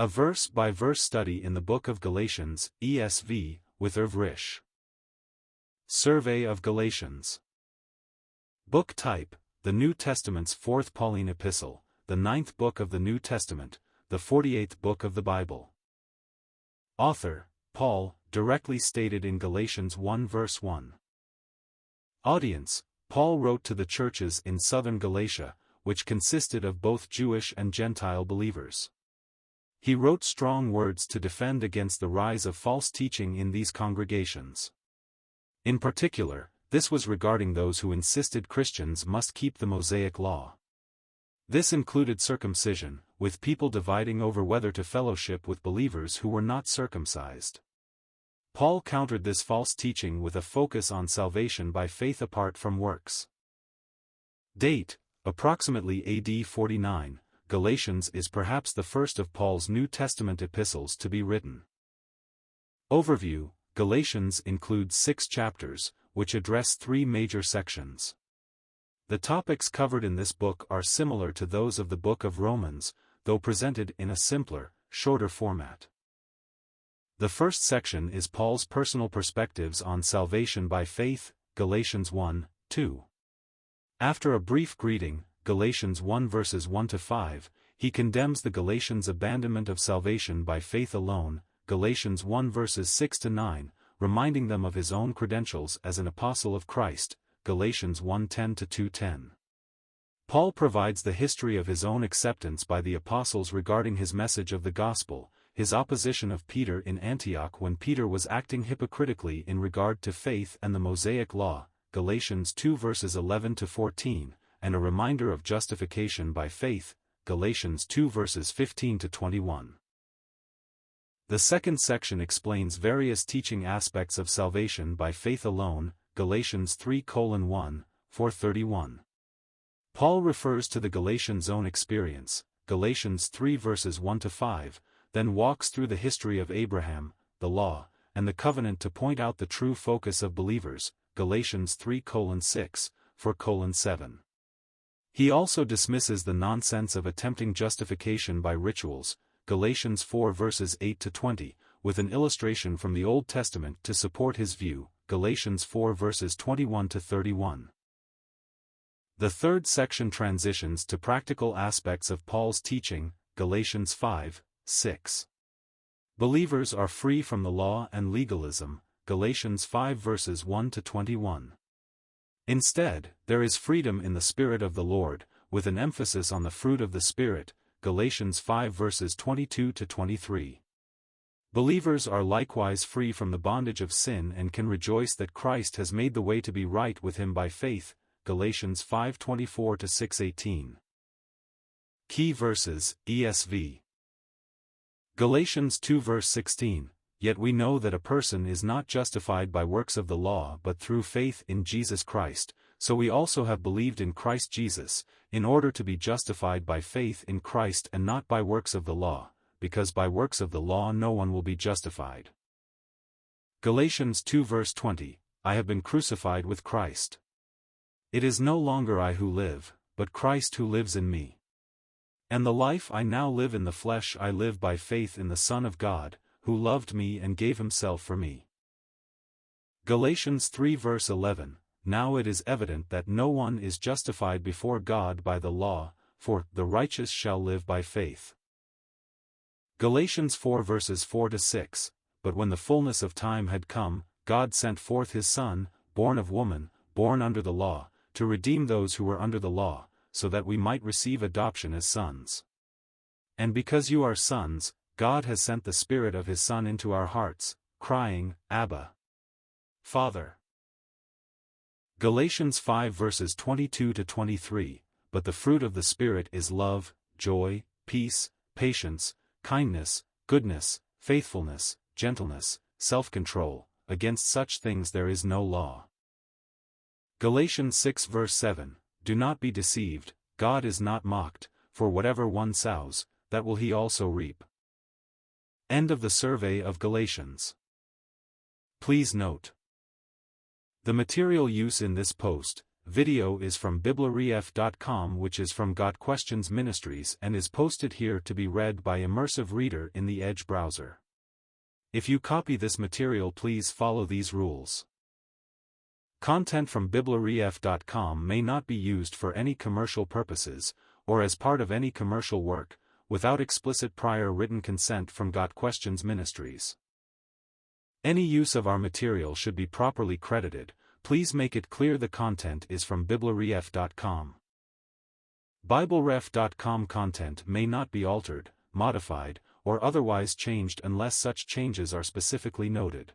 A verse-by-verse study in the Book of Galatians, ESV, with Irv Risch. Survey of Galatians. Book type: the New Testament's fourth Pauline epistle, the ninth book of the New Testament, the 48th book of the Bible. Author: Paul, directly stated in Galatians 1 verse 1. Audience: Paul wrote to the churches in southern Galatia, which consisted of both Jewish and Gentile believers. He wrote strong words to defend against the rise of false teaching in these congregations. In particular, this was regarding those who insisted Christians must keep the Mosaic law. This included circumcision, with people dividing over whether to fellowship with believers who were not circumcised. Paul countered this false teaching with a focus on salvation by faith apart from works. Date: approximately AD 49. Galatians is perhaps the first of Paul's New Testament epistles to be written. Overview: Galatians includes 6 chapters, which address 3 major sections. The topics covered in this book are similar to those of the Book of Romans, though presented in a simpler, shorter format. The first section is Paul's personal perspectives on salvation by faith, Galatians 1:2. After a brief greeting, Galatians 1 verses 1 to 5, he condemns the Galatians' abandonment of salvation by faith alone, Galatians 1 verses 6 to 9, reminding them of his own credentials as an apostle of Christ, Galatians 1:10 to 2:10. Paul provides the history of his own acceptance by the apostles regarding his message of the gospel, his opposition of Peter in Antioch when Peter was acting hypocritically in regard to faith and the Mosaic law, Galatians 2 verses 11 to 14, and a reminder of justification by faith, Galatians 2 verses 15 to 21. The second section explains various teaching aspects of salvation by faith alone, Galatians 3:1, 4:31. Paul refers to the Galatians' own experience, Galatians 3 verses 1 to 5, then walks through the history of Abraham, the law, and the covenant to point out the true focus of believers, Galatians 3:6, 4:7. He also dismisses the nonsense of attempting justification by rituals, Galatians 4 verses 8 to 20, with an illustration from the Old Testament to support his view, Galatians 4 verses 21 to 31. The third section transitions to practical aspects of Paul's teaching, Galatians 5:6. Believers are free from the law and legalism, Galatians 5 verses 1 to 21. Instead, there is freedom in the Spirit of the Lord, with an emphasis on the fruit of the Spirit, Galatians 5 verses 22 to 23. Believers are likewise free from the bondage of sin and can rejoice that Christ has made the way to be right with him by faith, Galatians 5:24 to 6:18. Key verses, ESV. Galatians 2 verse 16. Yet we know that a person is not justified by works of the law but through faith in Jesus Christ, so we also have believed in Christ Jesus, in order to be justified by faith in Christ and not by works of the law, because by works of the law no one will be justified. Galatians 2 verse 20, I have been crucified with Christ. It is no longer I who live, but Christ who lives in me. And the life I now live in the flesh I live by faith in the Son of God, who loved me and gave himself for me. Galatians 3 verse 11, Now it is evident that no one is justified before God by the law, for the righteous shall live by faith. Galatians 4 verses 4 to 6, But when the fullness of time had come, God sent forth his Son, born of woman, born under the law, to redeem those who were under the law, so that we might receive adoption as sons. And because you are sons, God has sent the Spirit of his Son into our hearts, crying, Abba, Father. Galatians 5 verses 22 to 23, But the fruit of the Spirit is love, joy, peace, patience, kindness, goodness, faithfulness, gentleness, self-control, against such things there is no law. Galatians 6 verse 7, Do not be deceived, God is not mocked, for whatever one sows, that will he also reap. End of the survey of Galatians. Please note: the material use in this post Video is from BibleRef.com, which is from Got Questions Ministries and is posted here to be read by immersive reader in the Edge browser. If you copy this material, please follow these rules. Content from BibleRef.com may not be used for any commercial purposes, or as part of any commercial work, without explicit prior written consent from Got Questions Ministries. Any use of our material should be properly credited. Please make it clear the content is from BibleRef.com. BibleRef.com content may not be altered, modified, or otherwise changed unless such changes are specifically noted.